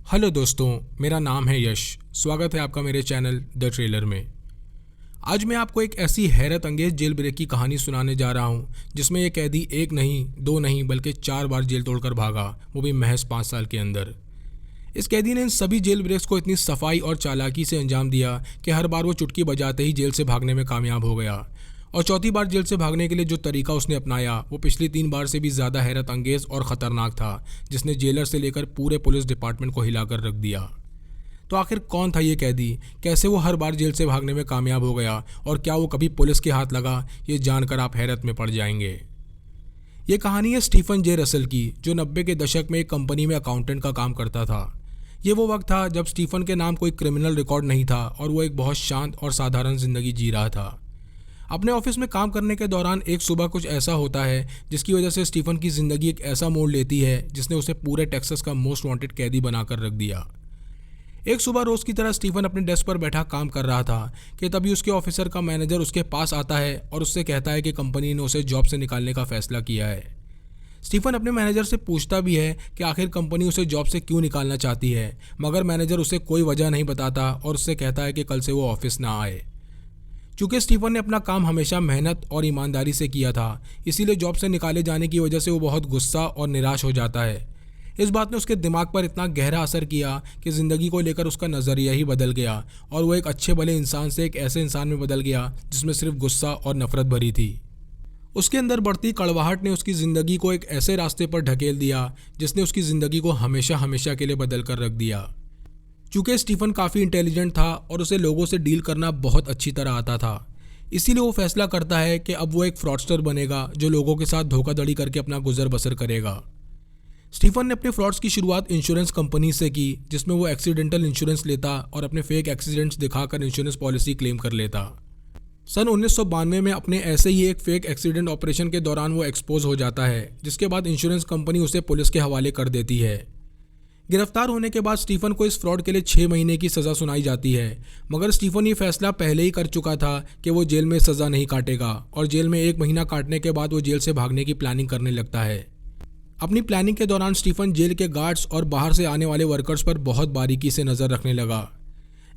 Hello दोस्तों, मेरा नाम है यश। स्वागत है आपका मेरे चैनल द ट्रेलर में। आज मैं आपको एक ऐसी हैरत अंगेज जेल ब्रेक की कहानी सुनाने जा रहा हूं जिसमें यह कैदी एक नहीं, दो नहीं बल्कि 4 बार जेल तोड़कर भागा, वो भी महज 5 साल के अंदर। इस कैदी ने इन सभी जेल ब्रेक्स को इतनी सफाई और चालाकी से अंजाम दिया कि हर बार वो चुटकी बजाते ही जेल से भागने में कामयाब हो गया। और चौथी बार जेल से भागने के लिए जो तरीका उसने अपनाया वो पिछली 3 बार से भी ज़्यादा हैरत अंगेज और ख़तरनाक था, जिसने जेलर से लेकर पूरे पुलिस डिपार्टमेंट को हिलाकर रख दिया। तो आखिर कौन था ये कैदी, कैसे वो हर बार जेल से भागने में कामयाब हो गया और क्या वो कभी पुलिस के हाथ लगा, ये जानकर आप हैरत में पड़ जाएंगे। ये कहानी है स्टीफन जे रसल की, जो 90 के दशक में एक कंपनी में अकाउंटेंट का काम करता था। ये वो वक्त था जब स्टीफन के नाम कोई क्रिमिनल रिकॉर्ड नहीं था और वो एक बहुत शांत और साधारण ज़िंदगी जी रहा था। अपने ऑफिस में काम करने के दौरान एक सुबह कुछ ऐसा होता है जिसकी वजह से स्टीफन की ज़िंदगी एक ऐसा मोड़ लेती है जिसने उसे पूरे टेक्सास का मोस्ट वांटेड कैदी बनाकर रख दिया। एक सुबह रोज़ की तरह स्टीफन अपने डेस्क पर बैठा काम कर रहा था कि तभी उसके ऑफिसर का मैनेजर उसके पास आता है और उससे कहता है कि कंपनी ने उसे जॉब से निकालने का फैसला किया है। स्टीफन अपने मैनेजर से पूछता भी है कि आखिर कंपनी उसे जॉब से क्यों निकालना चाहती है, मगर मैनेजर उसे कोई वजह नहीं बताता और उससे कहता है कि कल से वो ऑफिस ना आए। चूँकि स्टीफन ने अपना काम हमेशा मेहनत और ईमानदारी से किया था, इसीलिए जॉब से निकाले जाने की वजह से वो बहुत गुस्सा और निराश हो जाता है। इस बात ने उसके दिमाग पर इतना गहरा असर किया कि ज़िंदगी को लेकर उसका नज़रिया ही बदल गया और वो एक अच्छे भले इंसान से एक ऐसे इंसान में बदल गया जिसमें सिर्फ गुस्सा और नफरत भरी थी। उसके अंदर बढ़ती कड़वाहट ने उसकी ज़िंदगी को एक ऐसे रास्ते पर ढकेल दिया जिसने उसकी ज़िंदगी को हमेशा हमेशा के लिए बदल कर रख दिया। चूँकि स्टीफन काफ़ी इंटेलिजेंट था और उसे लोगों से डील करना बहुत अच्छी तरह आता था, इसीलिए वो फैसला करता है कि अब वो एक फ्रॉडस्टर बनेगा जो लोगों के साथ धोखाधड़ी करके अपना गुजर बसर करेगा। स्टीफन ने अपने फ्रॉड्स की शुरुआत इंश्योरेंस कंपनी से की, जिसमें वो एक्सीडेंटल इंश्योरेंस लेता और अपने फेक एक्सीडेंट्स दिखाकर इंश्योरेंस पॉलिसी क्लेम कर लेता। सन 1992 में अपने ऐसे ही एक फेक एक्सीडेंट ऑपरेशन के दौरान वो एक्सपोज हो जाता है, जिसके बाद इंश्योरेंस कंपनी उसे पुलिस के हवाले कर देती है। गिरफ्तार होने के बाद स्टीफन को इस फ्रॉड के लिए 6 महीने की सज़ा सुनाई जाती है, मगर स्टीफन ये फैसला पहले ही कर चुका था कि वो जेल में सज़ा नहीं काटेगा और जेल में 1 महीना काटने के बाद वो जेल से भागने की प्लानिंग करने लगता है। अपनी प्लानिंग के दौरान स्टीफन जेल के गार्ड्स और बाहर से आने वाले वर्कर्स पर बहुत बारीकी से नज़र रखने लगा।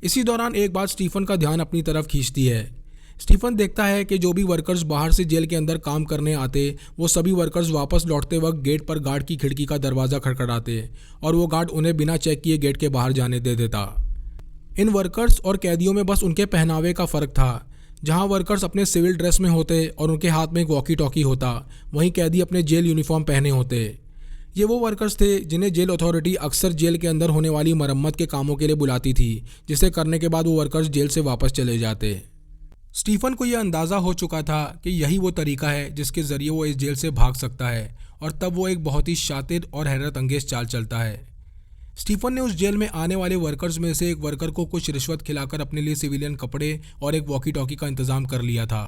इसी दौरान एक बात स्टीफन का ध्यान अपनी तरफ खींचती है। स्टीफन देखता है कि जो भी वर्कर्स बाहर से जेल के अंदर काम करने आते, वो सभी वर्कर्स वापस लौटते वक्त गेट पर गार्ड की खिड़की का दरवाज़ा खड़खड़ाते और वो गार्ड उन्हें बिना चेक किए गेट के बाहर जाने दे देता। इन वर्कर्स और कैदियों में बस उनके पहनावे का फ़र्क था। जहां वर्कर्स अपने सिविल ड्रेस में होते और उनके हाथ में एक वॉकी टॉकी होता, वहीं कैदी अपने जेल यूनिफॉर्म पहने होते। ये वो वर्कर्स थे जिन्हें जेल अथॉरिटी अक्सर जेल के अंदर होने वाली मरम्मत के कामों के लिए बुलाती थी, जिसे करने के बाद वो वर्कर्स जेल से वापस चले जाते। स्टीफन को यह अंदाज़ा हो चुका था कि यही वो तरीका है जिसके ज़रिए वो इस जेल से भाग सकता है, और तब वो एक बहुत ही शातिर और हैरत अंगेज चाल चलता है। स्टीफन ने उस जेल में आने वाले वर्कर्स में से एक वर्कर को कुछ रिश्वत खिलाकर अपने लिए सिविलियन कपड़े और एक वॉकी टॉकी का इंतज़ाम कर लिया था।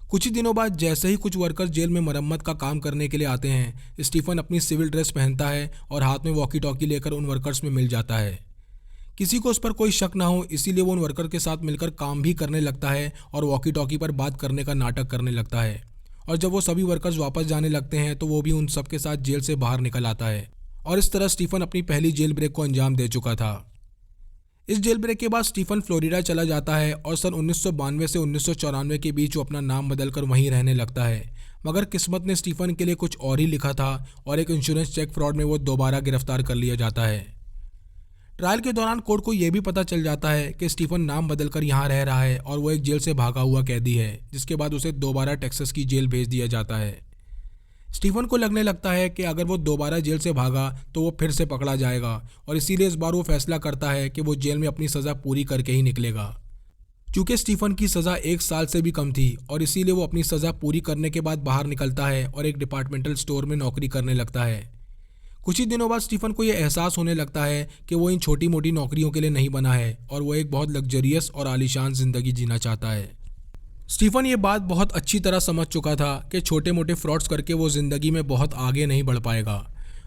कुछ ही दिनों बाद जैसे ही कुछ वर्कर्स जेल में मरम्मत का काम करने के लिए आते हैं, स्टीफन अपनी सिविल ड्रेस पहनता है और हाथ में वॉकी टॉकी लेकर उन वर्कर्स में मिल जाता है। किसी को उस पर कोई शक ना हो, इसीलिए वो उन वर्कर के साथ मिलकर काम भी करने लगता है और वॉकी टॉकी पर बात करने का नाटक करने लगता है। और जब वो सभी वर्कर्स वापस जाने लगते हैं तो वो भी उन सब के साथ जेल से बाहर निकल आता है। और इस तरह स्टीफन अपनी पहली जेल ब्रेक को अंजाम दे चुका था। इस जेल ब्रेक के बाद स्टीफन फ्लोरिडा चला जाता है और सन 1992 से 1994 के बीच वो अपना नाम बदलकर वहीं रहने लगता है। मगर किस्मत ने स्टीफन के लिए कुछ और ही लिखा था और एक इंश्योरेंस चेक फ्रॉड में वो दोबारा गिरफ्तार कर लिया जाता है। ट्रायल के दौरान कोर्ट को यह भी पता चल जाता है कि स्टीफन नाम बदलकर यहाँ रह रहा है और वो एक जेल से भागा हुआ कैदी है, जिसके बाद उसे दोबारा टेक्सास की जेल भेज दिया जाता है। स्टीफन को लगने लगता है कि अगर वो दोबारा जेल से भागा तो वो फिर से पकड़ा जाएगा, और इसीलिए इस बार वो फैसला करता है कि वो जेल में अपनी सज़ा पूरी करके ही निकलेगा। चूँकि स्टीफन की सज़ा 1 साल से भी कम थी और इसीलिए वो अपनी सज़ा पूरी करने के बाद बाहर निकलता है और एक डिपार्टमेंटल स्टोर में नौकरी करने लगता है। कुछ ही दिनों बाद स्टीफन को यह एहसास होने लगता है कि वो इन छोटी मोटी नौकरियों के लिए नहीं बना है और वो एक बहुत लग्जरियस और आलीशान ज़िंदगी जीना चाहता है। स्टीफन ये बात बहुत अच्छी तरह समझ चुका था कि छोटे मोटे फ्रॉड्स करके वो ज़िंदगी में बहुत आगे नहीं बढ़ पाएगा,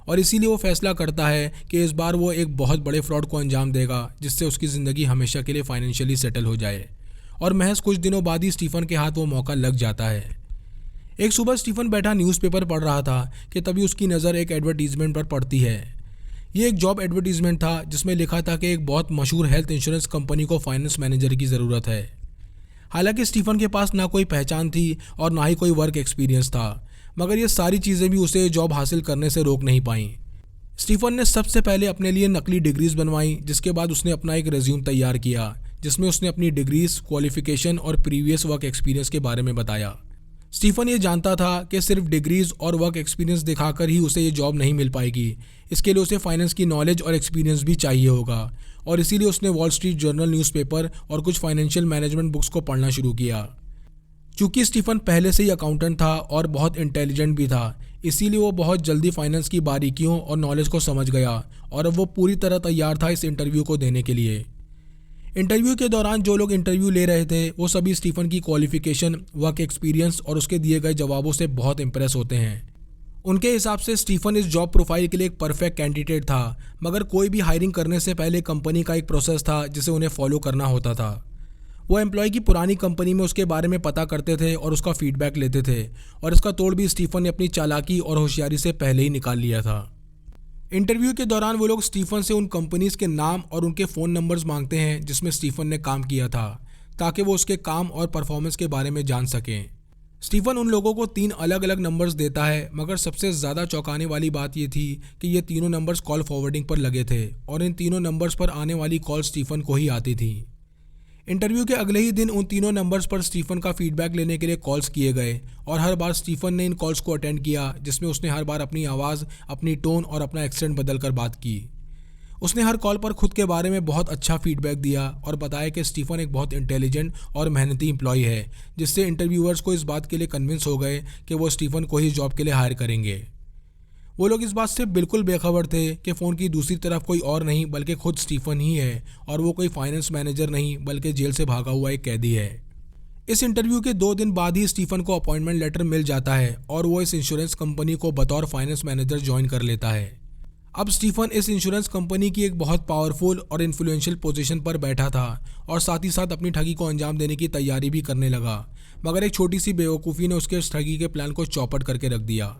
और इसीलिए वो फैसला करता है कि इस बार वो एक बहुत बड़े फ्रॉड को अंजाम देगा जिससे उसकी ज़िंदगी हमेशा के लिए फाइनेंशियली सेटल हो जाए। और महज कुछ दिनों बाद ही स्टीफन के हाथ वो मौका लग जाता है। एक सुबह स्टीफन बैठा न्यूज़पेपर पढ़ रहा था कि तभी उसकी नज़र एक एडवर्टीजमेंट पर पड़ती है। ये एक जॉब एडवर्टीजमेंट था जिसमें लिखा था कि एक बहुत मशहूर हेल्थ इंश्योरेंस कंपनी को फाइनेंस मैनेजर की ज़रूरत है। हालांकि स्टीफन के पास ना कोई पहचान थी और ना ही कोई वर्क एक्सपीरियंस था, मगर ये सारी चीज़ें भी उसे जॉब हासिल करने से रोक नहीं पाईं। स्टीफन ने सबसे पहले अपने लिए नकली डिग्रीज बनवाई, जिसके बाद उसने अपना एक रेज्यूम तैयार किया जिसमें उसने अपनी डिग्रीज, क्वालिफिकेशन और प्रीवियस वर्क एक्सपीरियंस के बारे में बताया। स्टीफन ये जानता था कि सिर्फ डिग्रीज और वर्क एक्सपीरियंस दिखाकर ही उसे ये जॉब नहीं मिल पाएगी। इसके लिए उसे फाइनेंस की नॉलेज और एक्सपीरियंस भी चाहिए होगा, और इसीलिए उसने वॉल स्ट्रीट जर्नल न्यूज़पेपर और कुछ फाइनेंशियल मैनेजमेंट बुक्स को पढ़ना शुरू किया। चूँकि स्टीफन पहले से ही अकाउंटेंट था और बहुत इंटेलिजेंट भी था, इसीलिए वो बहुत जल्दी फाइनेंस की बारीकियों और नॉलेज को समझ गया और अब वो पूरी तरह तैयार था इस इंटरव्यू को देने के लिए। इंटरव्यू के दौरान जो लोग इंटरव्यू ले रहे थे वो सभी स्टीफन की क्वालिफिकेशन, वर्क एक्सपीरियंस और उसके दिए गए जवाबों से बहुत इंप्रेस होते हैं। उनके हिसाब से स्टीफन इस जॉब प्रोफाइल के लिए एक परफेक्ट कैंडिडेट था, मगर कोई भी हायरिंग करने से पहले कंपनी का एक प्रोसेस था जिसे उन्हें फॉलो करना होता था। वो एम्प्लॉय की पुरानी कंपनी में उसके बारे में पता करते थे और उसका फीडबैक लेते थे, और इसका तोड़ भी स्टीफन ने अपनी चालाकी और होशियारी से पहले ही निकाल लिया था। इंटरव्यू के दौरान वो लोग स्टीफन से उन कंपनीज के नाम और उनके फ़ोन नंबर्स मांगते हैं जिसमें स्टीफन ने काम किया था, ताकि वो उसके काम और परफॉर्मेंस के बारे में जान सकें। स्टीफन उन लोगों को 3 अलग अलग नंबर्स देता है, मगर सबसे ज़्यादा चौंकाने वाली बात ये थी कि ये तीनों नंबर्स कॉल फॉरवर्डिंग पर लगे थे और इन तीनों नंबर्स पर आने वाली कॉल स्टीफन को ही आती थी। इंटरव्यू के अगले ही दिन उन तीनों नंबर्स पर स्टीफन का फीडबैक लेने के लिए कॉल्स किए गए, और हर बार स्टीफन ने इन कॉल्स को अटेंड किया, जिसमें उसने हर बार अपनी आवाज़, अपनी टोन और अपना एक्सेंट बदल कर बात की। उसने हर कॉल पर खुद के बारे में बहुत अच्छा फीडबैक दिया और बताया कि स्टीफन एक बहुत इंटेलिजेंट और मेहनती एम्प्लॉय है, जिससे इंटरव्यूअर्स को इस बात के लिए कन्विंस हो गए कि वो स्टीफन को ही जॉब के लिए हायर करेंगे। वो लोग इस बात से बिल्कुल बेखबर थे कि फ़ोन की दूसरी तरफ कोई और नहीं बल्कि खुद स्टीफन ही है, और वो कोई फाइनेंस मैनेजर नहीं बल्कि जेल से भागा हुआ एक कैदी है। इस इंटरव्यू के 2 दिन बाद ही स्टीफन को अपॉइंटमेंट लेटर मिल जाता है और वो इस इंश्योरेंस कंपनी को बतौर फाइनेंस मैनेजर ज्वाइन कर लेता है। अब स्टीफन इस इंश्योरेंस कंपनी की एक बहुत पावरफुल और इन्फ्लुएंशियल पोजीशन पर बैठा था और साथ ही साथ अपनी ठगी को अंजाम देने की तैयारी भी करने लगा, मगर एक छोटी सी बेवकूफ़ी ने उसके इस ठगी के प्लान को चौपट करके रख दिया।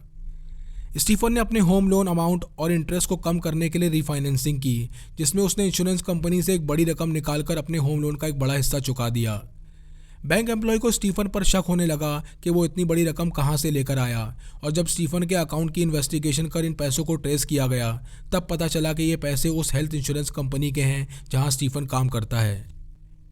स्टीफन ने अपने होम लोन अमाउंट और इंटरेस्ट को कम करने के लिए रीफाइनेंसिंग की, जिसमें उसने इंश्योरेंस कंपनी से एक बड़ी रकम निकालकर अपने होम लोन का एक बड़ा हिस्सा चुका दिया। बैंक एम्प्लॉय को स्टीफन पर शक होने लगा कि वो इतनी बड़ी रकम कहाँ से लेकर आया, और जब स्टीफन के अकाउंट की इन्वेस्टिगेशन कर इन पैसों को ट्रेस किया गया, तब पता चला कि ये पैसे उस हेल्थ इंश्योरेंस कंपनी के हैं जहाँ स्टीफन काम करता है।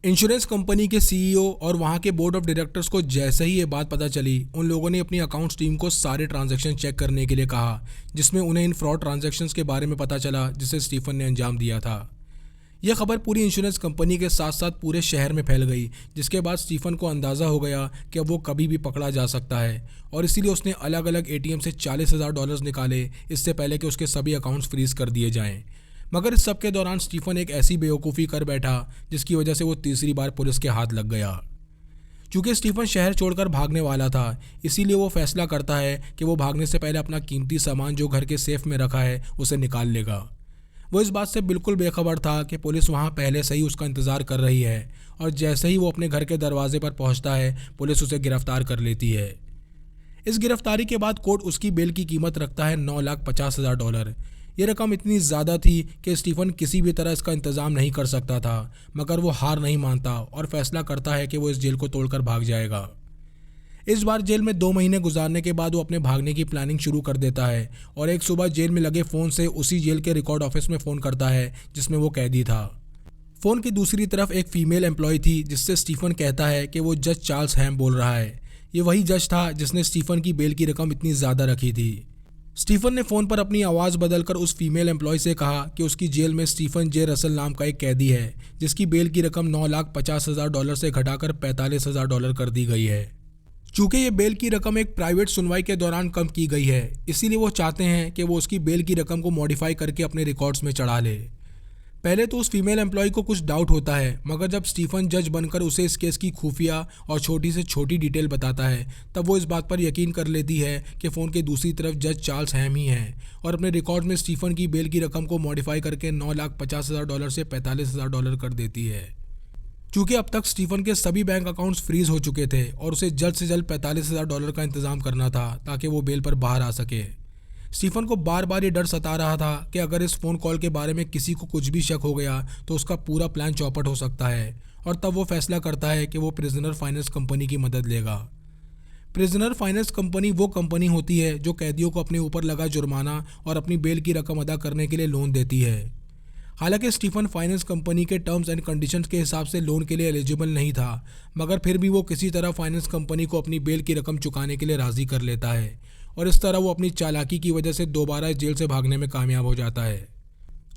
इंश्योरेंस कंपनी के सीईओ और वहाँ के बोर्ड ऑफ डायरेक्टर्स को जैसे ही ये बात पता चली, उन लोगों ने अपनी अकाउंट्स टीम को सारे ट्रांजैक्शन चेक करने के लिए कहा, जिसमें उन्हें इन फ्रॉड ट्रांजैक्शंस के बारे में पता चला जिसे स्टीफन ने अंजाम दिया था। यह खबर पूरी इंश्योरेंस कंपनी के साथ साथ पूरे शहर में फैल गई, जिसके बाद स्टीफन को अंदाज़ा हो गया कि अब वो कभी भी पकड़ा जा सकता है, और इसीलिए उसने अलग अलग एटीएम से $40,000 निकाले, इससे पहले कि उसके सभी अकाउंट्स फ्रीज कर दिए जाएं। मगर इस सब के दौरान स्टीफन एक ऐसी बेवकूफ़ी कर बैठा जिसकी वजह से वो तीसरी बार पुलिस के हाथ लग गया। चूँकि स्टीफन शहर छोड़कर भागने वाला था, इसीलिए वो फैसला करता है कि वो भागने से पहले अपना कीमती सामान जो घर के सेफ में रखा है उसे निकाल लेगा। वो इस बात से बिल्कुल बेखबर था कि पुलिस वहाँ पहले से ही उसका इंतज़ार कर रही है, और जैसे ही वो अपने घर के दरवाजे पर पहुँचता है, पुलिस उसे गिरफ्तार कर लेती है। इस गिरफ्तारी के बाद कोर्ट उसकी बेल की कीमत रखता है $9,50,000। ये रकम इतनी ज़्यादा थी कि स्टीफन किसी भी तरह इसका इंतज़ाम नहीं कर सकता था, मगर वो हार नहीं मानता और फैसला करता है कि वो इस जेल को तोड़कर भाग जाएगा। इस बार जेल में 2 महीने गुजारने के बाद वो अपने भागने की प्लानिंग शुरू कर देता है, और एक सुबह जेल में लगे फ़ोन से उसी जेल के रिकॉर्ड ऑफिस में फ़ोन करता है जिसमें वो कैदी था। फ़ोन की दूसरी तरफ एक फ़ीमेल एम्प्लॉय थी, जिससे स्टीफन कहता है कि वो जज चार्ल्स हैम बोल रहा है। ये वही जज था जिसने स्टीफन की बेल की रकम इतनी ज़्यादा रखी थी। स्टीफन ने फ़ोन पर अपनी आवाज़ बदलकर उस फीमेल एम्प्लॉय से कहा कि उसकी जेल में स्टीफन जे रसल नाम का एक कैदी है, जिसकी बेल की रकम $9,50,000 से घटाकर $45,000 कर दी गई है। चूँकि ये बेल की रकम एक प्राइवेट सुनवाई के दौरान कम की गई है, इसीलिए वो चाहते हैं कि वो उसकी बेल की रकम को मॉडिफाई करके अपने रिकॉर्ड्स में चढ़ा ले। पहले तो उस फीमेल एम्प्लॉय को कुछ डाउट होता है, मगर जब स्टीफन जज बनकर उसे इस केस की खुफिया और छोटी से छोटी डिटेल बताता है, तब वो इस बात पर यकीन कर लेती है कि फ़ोन के दूसरी तरफ जज चार्ल्स हैम ही हैं, और अपने रिकॉर्ड में स्टीफन की बेल की रकम को मॉडिफाई करके $9,50,000 से $45,000 कर देती है। चूँकि अब तक स्टीफन के सभी बैंक अकाउंट्स फ्रीज हो चुके थे और उसे जल्द से जल्द $45,000 का इंतज़ाम करना था ताकि वो बेल पर बाहर आ सके। स्टीफन को बार बार ये डर सता रहा था कि अगर इस फ़ोन कॉल के बारे में किसी को कुछ भी शक हो गया तो उसका पूरा प्लान चौपट हो सकता है, और तब वो फैसला करता है कि वो प्रिजनर फाइनेंस कंपनी की मदद लेगा। प्रिजनर फाइनेंस कंपनी वो कंपनी होती है जो कैदियों को अपने ऊपर लगा जुर्माना और अपनी बेल की रकम अदा करने के लिए लोन देती है। हालांकि स्टीफन फाइनेंस कंपनी के टर्म्स एंड कंडीशंस के हिसाब से लोन के लिए एलिजिबल नहीं था, मगर फिर भी वो किसी तरह फाइनेंस कंपनी को अपनी बेल की रकम चुकाने के लिए राज़ी कर लेता है, और इस तरह वो अपनी चालाकी की वजह से दोबारा जेल से भागने में कामयाब हो जाता है।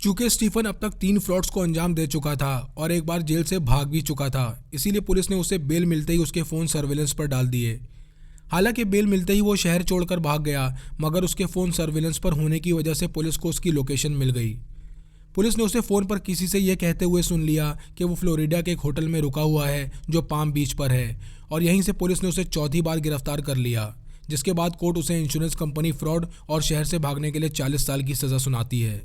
चूँकि स्टीफन अब तक 3 फ्रॉड्स को अंजाम दे चुका था और एक बार जेल से भाग भी चुका था, इसीलिए पुलिस ने उसे बेल मिलते ही उसके फ़ोन सर्विलेंस पर डाल दिए। हालांकि बेल मिलते ही वो शहर छोड़कर भाग गया, मगर उसके फ़ोन सर्विलेंस पर होने की वजह से पुलिस को उसकी लोकेशन मिल गई। पुलिस ने उसे फ़ोन पर किसी से यह कहते हुए सुन लिया कि वो फ्लोरिडा के एक होटल में रुका हुआ है जो पाम बीच पर है, और यहीं से पुलिस ने उसे चौथी बार गिरफ्तार कर लिया, जिसके बाद कोर्ट उसे इंश्योरेंस कंपनी फ्रॉड और शहर से भागने के लिए 40 साल की सज़ा सुनाती है।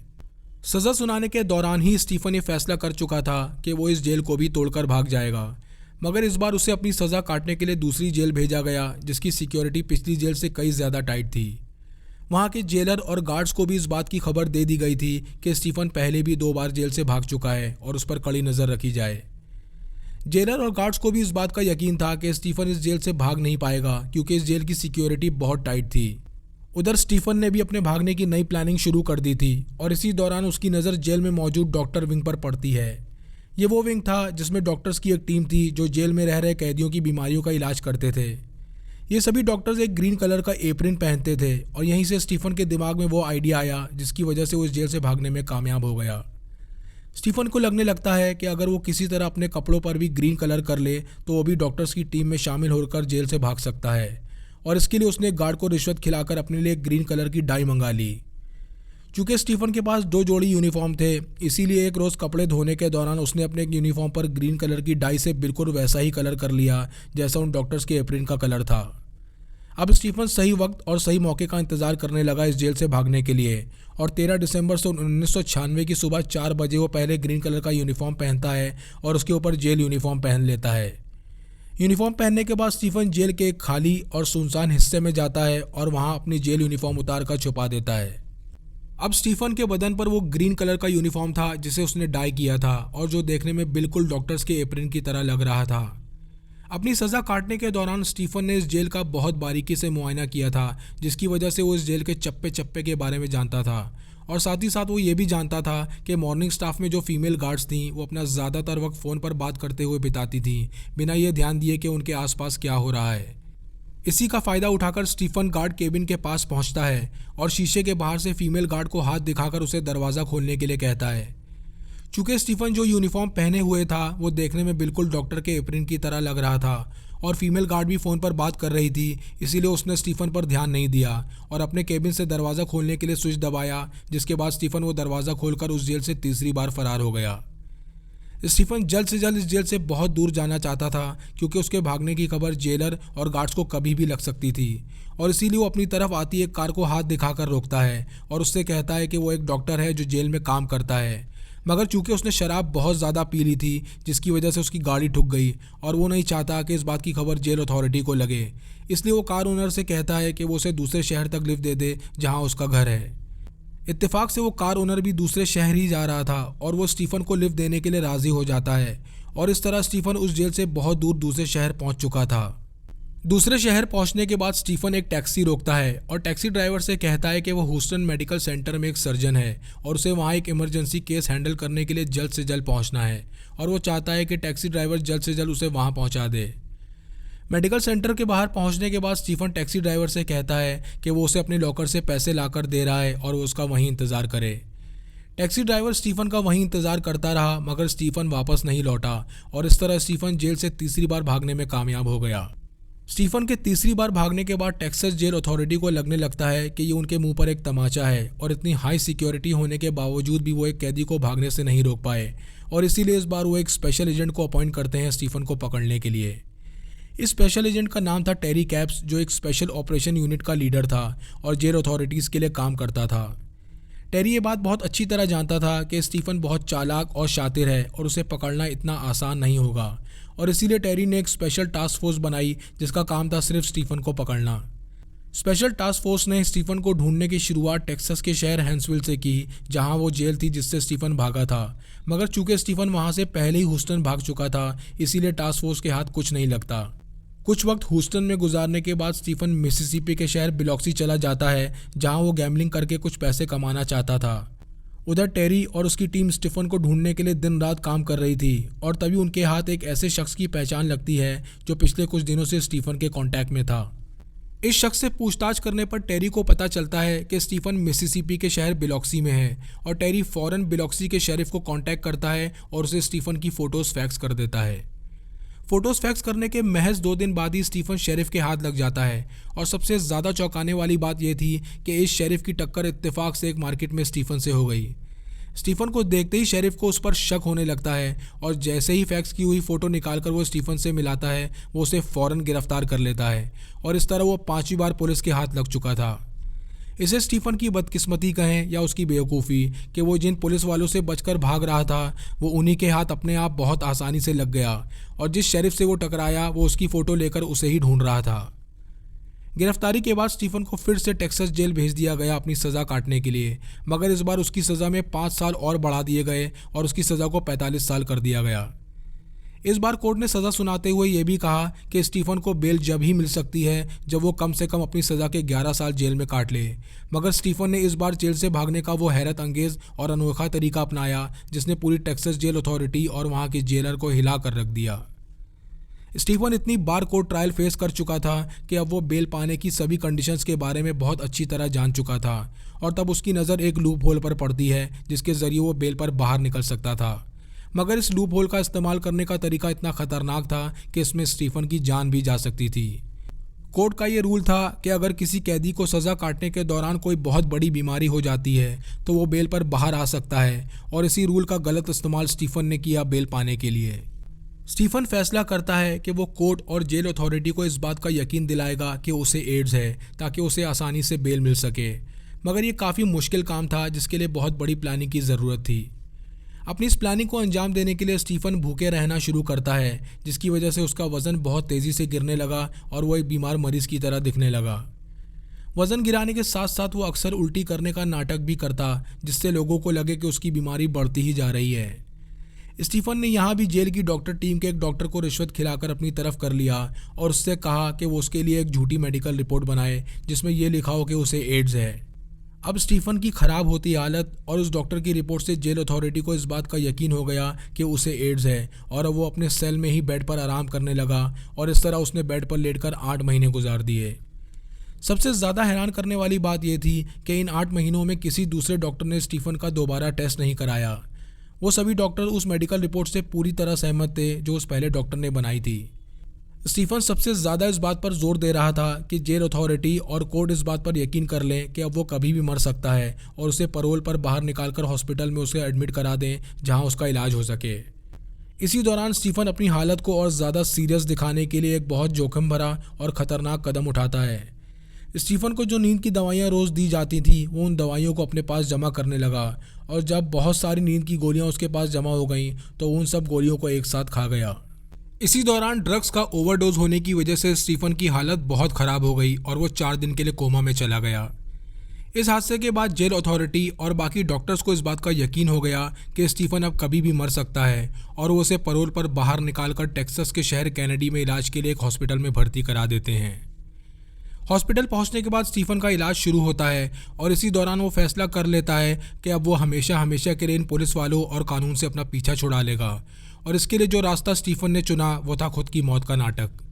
सज़ा सुनाने के दौरान ही स्टीफन ये फैसला कर चुका था कि वो इस जेल को भी तोड़कर भाग जाएगा, मगर इस बार उसे अपनी सज़ा काटने के लिए दूसरी जेल भेजा गया जिसकी सिक्योरिटी पिछली जेल से कई ज़्यादा टाइट थी। वहाँ के जेलर और गार्ड्स को भी इस बात की खबर दे दी गई थी कि स्टीफन पहले भी 2 बार जेल से भाग चुका है और उस पर कड़ी नज़र रखी जाए। जेलर और गार्ड्स को भी इस बात का यकीन था कि स्टीफन इस जेल से भाग नहीं पाएगा, क्योंकि इस जेल की सिक्योरिटी बहुत टाइट थी। उधर स्टीफन ने भी अपने भागने की नई प्लानिंग शुरू कर दी थी, और इसी दौरान उसकी नज़र जेल में मौजूद डॉक्टर विंग पर पड़ती है। ये वो विंग था जिसमें डॉक्टर्स की एक टीम थी जो जेल में रह रहे कैदियों की बीमारियों का इलाज करते थे। ये सभी डॉक्टर्स एक ग्रीन कलर का एप्रिन पहनते थे, और यहीं से स्टीफन के दिमाग में वो आइडिया आया जिसकी वजह से वो इस जेल से भागने में कामयाब हो गया। स्टीफन को लगने लगता है कि अगर वो किसी तरह अपने कपड़ों पर भी ग्रीन कलर कर ले तो वो भी डॉक्टर्स की टीम में शामिल होकर जेल से भाग सकता है, और इसके लिए उसने एक गार्ड को रिश्वत खिलाकर अपने लिए ग्रीन कलर की डाई मंगा ली। चूँकि स्टीफन के पास 2 जोड़ी यूनिफॉर्म थे, इसीलिए एक रोज़ कपड़े धोने के दौरान उसने अपने एक यूनिफॉर्म पर ग्रीन कलर की डाई से बिल्कुल वैसा ही कलर कर लिया जैसा उन डॉक्टर्स के एप्रिन का कलर था। अब स्टीफन सही वक्त और सही मौके का इंतजार करने लगा इस जेल से भागने के लिए, और 13 दिसंबर 1996 की सुबह 4 बजे वो पहले ग्रीन कलर का यूनिफॉर्म पहनता है और उसके ऊपर जेल यूनिफॉर्म पहन लेता है। यूनिफॉर्म पहनने के बाद स्टीफन जेल के एक खाली और सुनसान हिस्से में जाता है और वहाँ अपनी जेल यूनिफॉर्म उतार कर छुपा देता है। अब स्टीफन के बदन पर वो ग्रीन कलर का यूनिफॉर्म था जिसे उसने डाई किया था, और जो देखने में बिल्कुल डॉक्टर्स के एप्रिन की तरह लग रहा था। अपनी सज़ा काटने के दौरान स्टीफन ने इस जेल का बहुत बारीकी से मुआयना किया था, जिसकी वजह से वो इस जेल के चप्पे चप्पे के बारे में जानता था, और साथ ही साथ वो ये भी जानता था कि मॉर्निंग स्टाफ में जो फीमेल गार्ड्स थीं वो अपना ज़्यादातर वक्त फ़ोन पर बात करते हुए बिताती थीं, बिना ये ध्यान दिए कि उनके आसपास क्या हो रहा है। इसी का फ़ायदा उठाकर स्टीफन गार्ड केबिन के पास पहुंचता है और शीशे के बाहर से फीमेल गार्ड को हाथ दिखाकर उसे दरवाज़ा खोलने के लिए कहता है। चूँकि स्टीफन जो यूनिफॉर्म पहने हुए था वो देखने में बिल्कुल डॉक्टर के एप्रिन की तरह लग रहा था, और फीमेल गार्ड भी फ़ोन पर बात कर रही थी, इसीलिए उसने स्टीफन पर ध्यान नहीं दिया और अपने केबिन से दरवाज़ा खोलने के लिए स्विच दबाया, जिसके बाद स्टीफन वो दरवाज़ा खोलकर उस जेल से तीसरी बार फरार हो गया। स्टीफन जल्द से जल्द इस जेल से बहुत दूर जाना चाहता था, क्योंकि उसके भागने की खबर जेलर और गार्ड्स को कभी भी लग सकती थी, और इसीलिए वो अपनी तरफ आती एक कार को हाथ दिखाकर रोकता है और उससे कहता है कि वो एक डॉक्टर है जो जेल में काम करता है। मगर चूंकि उसने शराब बहुत ज़्यादा पी ली थी, जिसकी वजह से उसकी गाड़ी ठुक गई, और वो नहीं चाहता कि इस बात की खबर जेल अथॉरिटी को लगे, इसलिए वो कार ओनर से कहता है कि वो उसे दूसरे शहर तक लिफ्ट दे दे जहाँ उसका घर है। इत्तेफाक से वो कार ओनर भी दूसरे शहर ही जा रहा था और वो स्टीफन को लिफ्ट देने के लिए राज़ी हो जाता है, और इस तरह स्टीफन उस जेल से बहुत दूर दूसरे शहर पहुंच चुका था। दूसरे शहर पहुंचने के बाद स्टीफन एक टैक्सी रोकता है और टैक्सी ड्राइवर से कहता है कि वो ह्यूस्टन मेडिकल सेंटर में एक सर्जन है और उसे वहां एक इमरजेंसी केस हैंडल करने के लिए जल्द से जल्द पहुंचना है, और वो चाहता है कि टैक्सी ड्राइवर जल्द से जल्द उसे वहां पहुंचा दे। मेडिकल सेंटर के बाहर पहुंचने के बाद स्टीफन टैक्सी ड्राइवर से कहता है कि वो उसे अपने लॉकर से पैसे लाकर दे रहा है और वो उसका वहीं इंतज़ार करे। टैक्सी ड्राइवर स्टीफन का वहीं इंतज़ार करता रहा, मगर स्टीफन वापस नहीं लौटा, और इस तरह स्टीफन जेल से तीसरी बार भागने में कामयाब हो गया। स्टीफन के तीसरी बार भागने के बाद टेक्सास जेल अथॉरिटी को लगने लगता है कि ये उनके मुंह पर एक तमाचा है, और इतनी हाई सिक्योरिटी होने के बावजूद भी वो एक कैदी को भागने से नहीं रोक पाए, और इसीलिए इस बार वो एक स्पेशल एजेंट को अपॉइंट करते हैं स्टीफन को पकड़ने के लिए। इस स्पेशल एजेंट का नाम था टेरी कैप्स, जो एक स्पेशल ऑपरेशन यूनिट का लीडर था और जेल अथॉरिटीज़ के लिए काम करता था। टेरी ये बात बहुत अच्छी तरह जानता था कि स्टीफन बहुत चालाक और शातिर है और उसे पकड़ना इतना आसान नहीं होगा, और इसीलिए टेरी ने एक स्पेशल टास्क फोर्स बनाई जिसका काम था सिर्फ स्टीफन को पकड़ना। स्पेशल टास्क फोर्स ने स्टीफन को ढूंढने की शुरुआत टेक्सास के शहर हैंसविल से की, जहां वो जेल थी जिससे स्टीफन भागा था। मगर चूंकि स्टीफन वहां से पहले ही ह्यूस्टन भाग चुका था, इसीलिए टास्क फोर्स के हाथ कुछ नहीं लगता। कुछ वक्त ह्यूस्टन में गुजारने के बाद स्टीफन मिसिसिपी के शहर बिलॉक्सी चला जाता है, जहां वो गैम्बलिंग करके कुछ पैसे कमाना चाहता था। उधर टेरी और उसकी टीम स्टीफन को ढूंढने के लिए दिन रात काम कर रही थी, और तभी उनके हाथ एक ऐसे शख्स की पहचान लगती है जो पिछले कुछ दिनों से स्टीफन के कांटेक्ट में था। इस शख्स से पूछताछ करने पर टेरी को पता चलता है कि स्टीफन मिसिसिपी के शहर बिलॉक्सी में है, और टेरी फौरन बिलॉक्सी के शेरिफ को कांटेक्ट करता है और उसे स्टीफन की फ़ोटोज़ फैक्स कर देता है। फ़ोटोज़ फैक्स करने के महज 2 दिन बाद ही स्टीफन शेरिफ के हाथ लग जाता है, और सबसे ज़्यादा चौंकाने वाली बात यह थी कि इस शेरिफ की टक्कर इत्तेफाक से एक मार्केट में स्टीफन से हो गई। स्टीफन को देखते ही शेरिफ को उस पर शक होने लगता है, और जैसे ही फैक्स की हुई फ़ोटो निकालकर वो स्टीफन से मिलाता है, वो उसे फ़ौरन गिरफ्तार कर लेता है, और इस तरह वो 5वीं बार पुलिस के हाथ लग चुका था। इसे स्टीफन की बदकिस्मती कहें या उसकी बेवकूफ़ी कि वो जिन पुलिस वालों से बचकर भाग रहा था, वो उन्हीं के हाथ अपने आप बहुत आसानी से लग गया, और जिस शेरिफ से वो टकराया वो उसकी फ़ोटो लेकर उसे ही ढूंढ रहा था। गिरफ्तारी के बाद स्टीफन को फिर से टेक्सास जेल भेज दिया गया अपनी सज़ा काटने के लिए, मगर इस बार उसकी सज़ा में 5 साल और बढ़ा दिए गए और उसकी सज़ा को 45 साल कर दिया गया। इस बार कोर्ट ने सज़ा सुनाते हुए ये भी कहा कि स्टीफन को बेल जब ही मिल सकती है जब वो कम से कम अपनी सज़ा के 11 साल जेल में काट ले। मगर स्टीफन ने इस बार जेल से भागने का वो हैरत अंगेज़ और अनोखा तरीका अपनाया जिसने पूरी टेक्सास जेल अथॉरिटी और वहाँ के जेलर को हिला कर रख दिया। स्टीफन इतनी बार कोर्ट ट्रायल फेस कर चुका था कि अब वो बेल पाने की सभी कंडीशंस के बारे में बहुत अच्छी तरह जान चुका था, और तब उसकी नज़र एक लूप होल पर पड़ती है जिसके ज़रिए वो बेल पर बाहर निकल सकता था। मगर इस लूप होल का इस्तेमाल करने का तरीका इतना ख़तरनाक था कि इसमें स्टीफन की जान भी जा सकती थी। कोर्ट का ये रूल था कि अगर किसी कैदी को सज़ा काटने के दौरान कोई बहुत बड़ी बीमारी हो जाती है तो वो बेल पर बाहर आ सकता है, और इसी रूल का गलत इस्तेमाल स्टीफन ने किया बेल पाने के लिए। स्टीफन फैसला करता है कि वो कोर्ट और जेल अथॉरिटी को इस बात का यकीन दिलाएगा कि उसे एड्स है, ताकि उसे आसानी से बेल मिल सके। मगर ये काफ़ी मुश्किल काम था जिसके लिए बहुत बड़ी प्लानिंग की ज़रूरत थी। अपनी इस प्लानिंग को अंजाम देने के लिए स्टीफन भूखे रहना शुरू करता है, जिसकी वजह से उसका वज़न बहुत तेज़ी से गिरने लगा और वो एक बीमार मरीज़ की तरह दिखने लगा। वज़न गिराने के साथ साथ वो अक्सर उल्टी करने का नाटक भी करता, जिससे लोगों को लगे कि उसकी बीमारी बढ़ती ही जा रही है। स्टीफन ने यहाँ भी जेल की डॉक्टर टीम के एक डॉक्टर को रिश्वत खिलाकर अपनी तरफ कर लिया और उससे कहा कि वो उसके लिए एक झूठी मेडिकल रिपोर्ट बनाए जिसमें ये लिखा हो कि उसे एड्स है। अब स्टीफन की ख़राब होती हालत और उस डॉक्टर की रिपोर्ट से जेल अथॉरिटी को इस बात का यकीन हो गया कि उसे एड्स है, और अब वो अपने सेल में ही बेड पर आराम करने लगा, और इस तरह उसने बेड पर लेटकर 8 महीने गुजार दिए। सबसे ज़्यादा हैरान करने वाली बात यह थी कि इन 8 महीनों में किसी दूसरे डॉक्टर ने स्टीफन का दोबारा टेस्ट नहीं कराया। वो सभी डॉक्टर उस मेडिकल रिपोर्ट से पूरी तरह सहमत थे जो उस पहले डॉक्टर ने बनाई थी। स्टीफन सबसे ज़्यादा इस बात पर जोर दे रहा था कि जेल अथॉरिटी और कोर्ट इस बात पर यकीन कर लें कि अब वो कभी भी मर सकता है, और उसे पैरोल पर बाहर निकालकर हॉस्पिटल में उसे एडमिट करा दें जहां उसका इलाज हो सके। इसी दौरान स्टीफन अपनी हालत को और ज़्यादा सीरियस दिखाने के लिए एक बहुत जोखिम भरा और ख़तरनाक कदम उठाता है। स्टीफन को जो नींद की दवाइयाँ रोज़ दी जाती थी वो उन दवाइयों को अपने पास जमा करने लगा, और जब बहुत सारी नींद की गोलियाँ उसके पास जमा हो गईं तो उन सब गोलियों को एक साथ खा गया। इसी दौरान ड्रग्स का ओवरडोज होने की वजह से स्टीफन की हालत बहुत ख़राब हो गई और वो 4 दिन के लिए कोमा में चला गया। इस हादसे के बाद जेल अथॉरिटी और बाकी डॉक्टर्स को इस बात का यकीन हो गया कि स्टीफन अब कभी भी मर सकता है, और वो उसे पैरोल पर बाहर निकालकर टेक्सास के शहर कैनेडी में इलाज के लिए एक हॉस्पिटल में भर्ती करा देते हैं। हॉस्पिटल पहुंचने के बाद स्टीफन का इलाज शुरू होता है, और इसी दौरान वो फैसला कर लेता है कि अब वो हमेशा हमेशा के लिए इन पुलिस वालों और कानून से अपना पीछा छुड़ा लेगा, और इसके लिए जो रास्ता स्टीफन ने चुना वो था खुद की मौत का नाटक।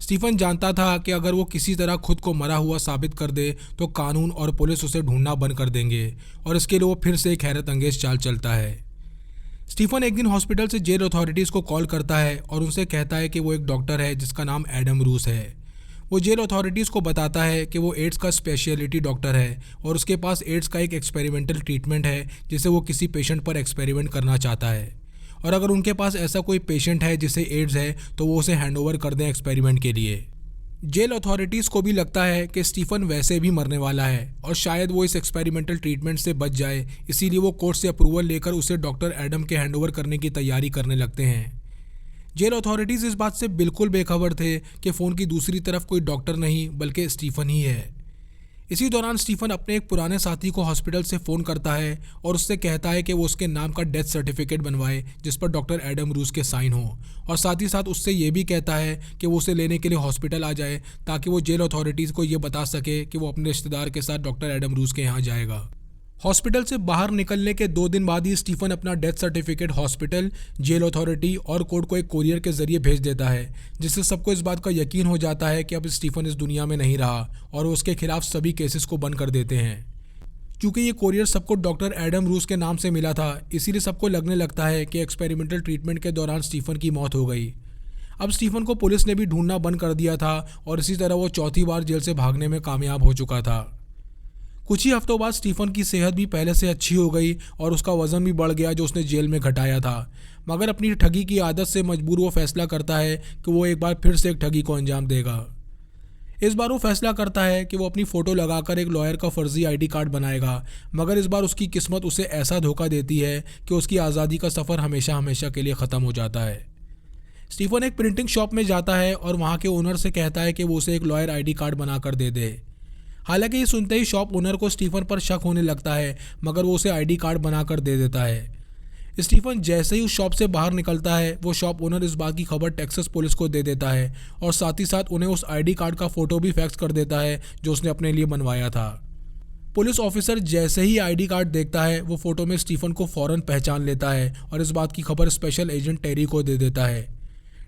स्टीफन जानता था कि अगर वो किसी तरह खुद को मरा हुआ साबित कर दे तो कानून और पुलिस उसे ढूंढना बंद कर देंगे, और इसके लिए वो फिर से एक हैरत अंगेज चाल चलता है। स्टीफन एक दिन हॉस्पिटल से जेल अथॉरिटीज़ को कॉल करता है और उनसे कहता है कि वो एक डॉक्टर है जिसका नाम एडम रूस है। वो जेल अथॉरिटीज़ को बताता है कि वो एड्स का स्पेशलिटी डॉक्टर है, और उसके पास एड्स का एक एक्सपेरिमेंटल ट्रीटमेंट है जिसे वो किसी पेशेंट पर एक्सपेरिमेंट करना चाहता है, और अगर उनके पास ऐसा कोई पेशेंट है जिसे एड्स है तो वो उसे हैंडओवर कर दें एक्सपेरिमेंट के लिए। जेल अथॉरिटीज़ को भी लगता है कि स्टीफन वैसे भी मरने वाला है और शायद वो इस एक्सपेरिमेंटल ट्रीटमेंट से बच जाए, इसीलिए वो कोर्ट से अप्रूवल लेकर उसे डॉक्टर एडम के हैंडओवर करने की तैयारी करने लगते हैं। जेल अथॉरिटीज इस बात से बिल्कुल बेखबर थे कि फ़ोन की दूसरी तरफ कोई डॉक्टर नहीं बल्कि स्टीफन ही है। इसी दौरान स्टीफन अपने एक पुराने साथी को हॉस्पिटल से फ़ोन करता है और उससे कहता है कि वो उसके नाम का डेथ सर्टिफिकेट बनवाए जिस पर डॉक्टर एडम रूस के साइन हो, और साथ ही साथ उससे ये भी कहता है कि वो उसे लेने के लिए हॉस्पिटल आ जाए ताकि वो जेल अथॉरिटीज़ को ये बता सके कि वो अपने रिश्तेदार के साथ डॉक्टर एडम रूस के यहाँ जाएगा। हॉस्पिटल से बाहर निकलने के 2 दिन बाद ही स्टीफन अपना death certificate hospital, jail authority और कोर्ट को एक कोरियर के जरिए भेज देता है, जिससे सबको इस बात का यकीन हो जाता है कि अब स्टीफन इस दुनिया में नहीं रहा और वो उसके खिलाफ सभी केसेस को बंद कर देते हैं। क्योंकि ये कोरियर सबको डॉक्टर एडम रूस के नाम से मिला था, इसीलिए सबको लगने लगता है कि एक्सपेरिमेंटल ट्रीटमेंट के दौरान स्टीफन की मौत हो गई। अब स्टीफन को पुलिस ने भी ढूंढना बंद कर दिया था और इसी तरह वो चौथी बार जेल से भागने में कामयाब हो चुका था। कुछ ही हफ्तों बाद स्टीफन की सेहत भी पहले से अच्छी हो गई और उसका वज़न भी बढ़ गया जो उसने जेल में घटाया था, मगर अपनी ठगी की आदत से मजबूर वो फैसला करता है कि वो एक बार फिर से एक ठगी को अंजाम देगा। इस बार वो फैसला करता है कि वो अपनी फ़ोटो लगाकर एक लॉयर का फर्जी आईडी कार्ड बनाएगा, मगर इस बार उसकी किस्मत उसे ऐसा धोखा देती है कि उसकी आज़ादी का सफ़र हमेशा हमेशा के लिए ख़त्म हो जाता है। स्टीफन एक प्रिंटिंग शॉप में जाता है और वहाँ के ओनर से कहता है कि वो उसे एक लॉयर आईडी कार्ड बनाकर दे दे। हालांकि ये सुनते ही शॉप ओनर को स्टीफन पर शक होने लगता है, मगर वो उसे आईडी कार्ड बनाकर दे देता है। स्टीफन जैसे ही उस शॉप से बाहर निकलता है, वो शॉप ओनर इस बात की खबर टेक्सास पुलिस को दे देता है और साथ ही साथ उन्हें उस आईडी कार्ड का फ़ोटो भी फैक्स कर देता है जो उसने अपने लिए बनवाया था। पुलिस ऑफिसर जैसे ही आईडी कार्ड देखता है, वो फ़ोटो में स्टीफन को फ़ौरन पहचान लेता है और इस बात की खबर स्पेशल एजेंट टेरी को दे देता है।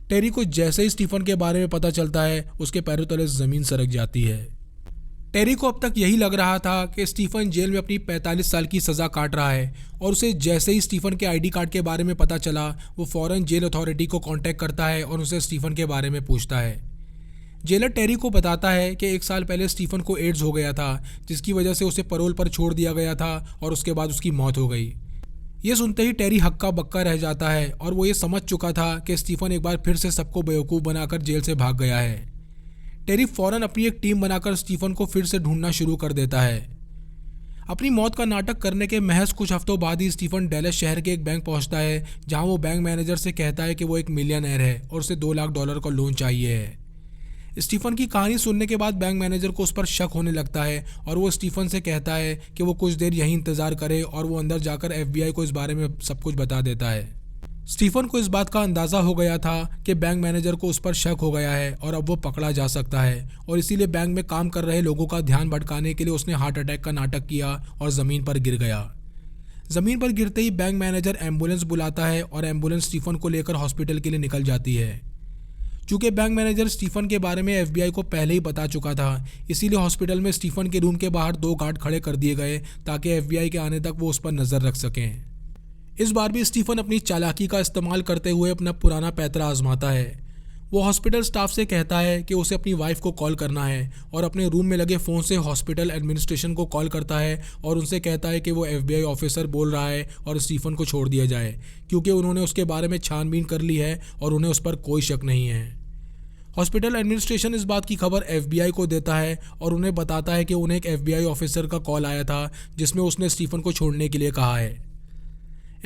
टेरी को जैसे ही स्टीफन के बारे में पता चलता है, उसके पैरों तले ज़मीन सरक जाती है। टेरी को अब तक यही लग रहा था कि स्टीफन जेल में अपनी 45 साल की सज़ा काट रहा है, और उसे जैसे ही स्टीफन के आईडी कार्ड के बारे में पता चला, वो फ़ौरन जेल अथॉरिटी को कांटेक्ट करता है और उसे स्टीफन के बारे में पूछता है। जेलर टेरी को बताता है कि 1 साल पहले स्टीफन को एड्स हो गया था, जिसकी वजह से उसे पैरोल पर छोड़ दिया गया था और उसके बाद उसकी मौत हो गई। ये सुनते ही टेरी हक्का बक्का रह जाता है और वो ये समझ चुका था कि स्टीफन एक बार फिर से सबको बेवकूफ़ बनाकर जेल से भाग गया है। टेरी फौरन अपनी एक टीम बनाकर स्टीफन को फिर से ढूंढना शुरू कर देता है। अपनी मौत का नाटक करने के महज कुछ हफ्तों बाद ही स्टीफन डैलस शहर के एक बैंक पहुंचता है, जहां वो बैंक मैनेजर से कहता है कि वो एक मिलियनेयर है और उसे $2 लाख का लोन चाहिए है। स्टीफन की कहानी सुनने के बाद बैंक मैनेजर को उस पर शक होने लगता है और वो स्टीफन से कहता है कि वो कुछ देर यहीं इंतज़ार करे और वो अंदर जाकर FBI को इस बारे में सब कुछ बता देता है। स्टीफन को इस बात का अंदाज़ा हो गया था कि बैंक मैनेजर को उस पर शक हो गया है और अब वो पकड़ा जा सकता है, और इसीलिए बैंक में काम कर रहे लोगों का ध्यान भटकाने के लिए उसने हार्ट अटैक का नाटक किया और ज़मीन पर गिर गया। ज़मीन पर गिरते ही बैंक मैनेजर एम्बुलेंस बुलाता है और एम्बुलेंस स्टीफन को लेकर हॉस्पिटल के लिए निकल जाती है। चूँकि बैंक मैनेजर स्टीफन के बारे में FBI को पहले ही बता चुका था, इसीलिए हॉस्पिटल में स्टीफन के रूम के बाहर 2 गार्ड खड़े कर दिए गए ताकि FBI के आने तक वो उस पर नज़र रख सकें। इस बार भी स्टीफन अपनी चालाकी का इस्तेमाल करते हुए अपना पुराना पैतरा आजमाता है। वो हॉस्पिटल स्टाफ से कहता है कि उसे अपनी वाइफ को कॉल करना है और अपने रूम में लगे फ़ोन से हॉस्पिटल एडमिनिस्ट्रेशन को कॉल करता है और उनसे कहता है कि वो FBI ऑफिसर बोल रहा है और स्टीफन को छोड़ दिया जाए, क्योंकि उन्होंने उसके बारे में छानबीन कर ली है और उन्हें उस पर कोई शक नहीं है। हॉस्पिटल एडमिनिस्ट्रेशन इस बात की खबर FBI को देता है और उन्हें बताता है कि उन्हें एक FBI ऑफिसर का कॉल आया था जिसमें उसने स्टीफन को छोड़ने के लिए कहा है।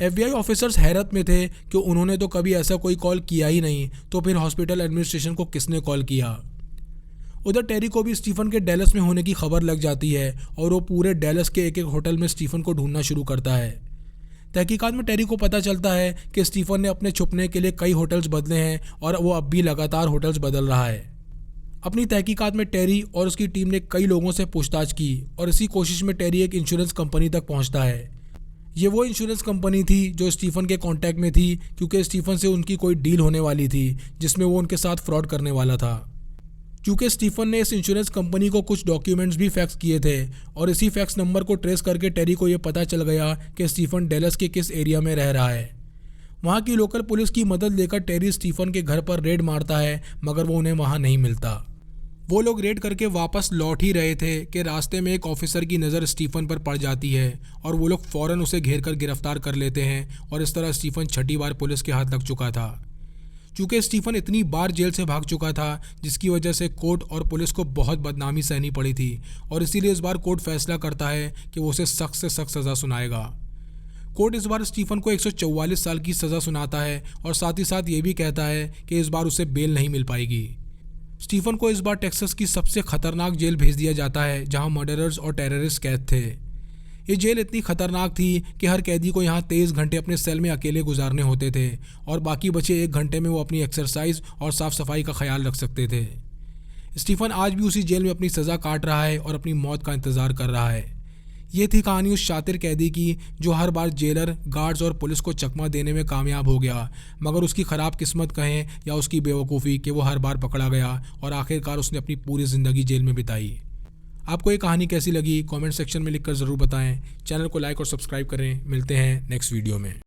FBI ऑफिसर्स हैरत में थे कि उन्होंने तो कभी ऐसा कोई कॉल किया ही नहीं, तो फिर हॉस्पिटल एडमिनिस्ट्रेशन को किसने कॉल किया। उधर टेरी को भी स्टीफन के डैलस में होने की खबर लग जाती है और वो पूरे डैलस के एक एक होटल में स्टीफन को ढूंढना शुरू करता है। तहकीकात में टेरी को पता चलता है कि स्टीफन ने अपने छुपने के लिए कई होटल्स बदले हैं और वो अब भी लगातार होटल्स बदल रहा है। अपनी तहकीकात में टेरी और उसकी टीम ने कई लोगों से पूछताछ की और इसी कोशिश में टेरी एक इंश्योरेंस कंपनी तक पहुंचता है। ये वो इंश्योरेंस कंपनी थी जो स्टीफन के कांटेक्ट में थी, क्योंकि स्टीफन से उनकी कोई डील होने वाली थी जिसमें वो उनके साथ फ्रॉड करने वाला था। क्योंकि स्टीफन ने इस इंश्योरेंस कंपनी को कुछ डॉक्यूमेंट्स भी फैक्स किए थे और इसी फैक्स नंबर को ट्रेस करके टेरी को ये पता चल गया कि स्टीफन डैलस के किस एरिया में रह रहा है। वहाँ की लोकल पुलिस की मदद लेकर टेरी स्टीफन के घर पर रेड मारता है, मगर वो उन्हें वहाँ नहीं मिलता। वो लोग रेड करके वापस लौट ही रहे थे कि रास्ते में एक ऑफिसर की नज़र स्टीफन पर पड़ जाती है और वो लोग फ़ौरन उसे घेर कर गिरफ्तार कर लेते हैं और इस तरह स्टीफन 6ठी बार पुलिस के हाथ लग चुका था। चूँकि स्टीफन इतनी बार जेल से भाग चुका था, जिसकी वजह से कोर्ट और पुलिस को बहुत बदनामी सहनी पड़ी थी और इसीलिए इस बार कोर्ट फैसला करता है कि वो उसे सख्त से सख्त सज़ा सुनाएगा। कोर्ट इस बार स्टीफन को 144 साल की सज़ा सुनाता है और साथ ही साथ ये भी कहता है कि इस बार उसे बेल नहीं मिल पाएगी। स्टीफन को इस बार टेक्सास की सबसे खतरनाक जेल भेज दिया जाता है जहां मर्डरर्स और टेररिस्ट कैद थे। ये जेल इतनी खतरनाक थी कि हर कैदी को यहाँ 23 घंटे अपने सेल में अकेले गुजारने होते थे और बाकी बचे 1 घंटे में वो अपनी एक्सरसाइज और साफ सफाई का ख्याल रख सकते थे। स्टीफन आज भी उसी जेल में अपनी सज़ा काट रहा है और अपनी मौत का इंतज़ार कर रहा है। ये थी कहानी उस शातिर कैदी की जो हर बार जेलर, गार्ड्स और पुलिस को चकमा देने में कामयाब हो गया, मगर उसकी ख़राब किस्मत कहें या उसकी बेवकूफ़ी कि वो हर बार पकड़ा गया और आखिरकार उसने अपनी पूरी ज़िंदगी जेल में बिताई। आपको ये कहानी कैसी लगी कमेंट सेक्शन में लिखकर ज़रूर बताएं। चैनल को लाइक और सब्सक्राइब करें। मिलते हैं नेक्स्ट वीडियो में।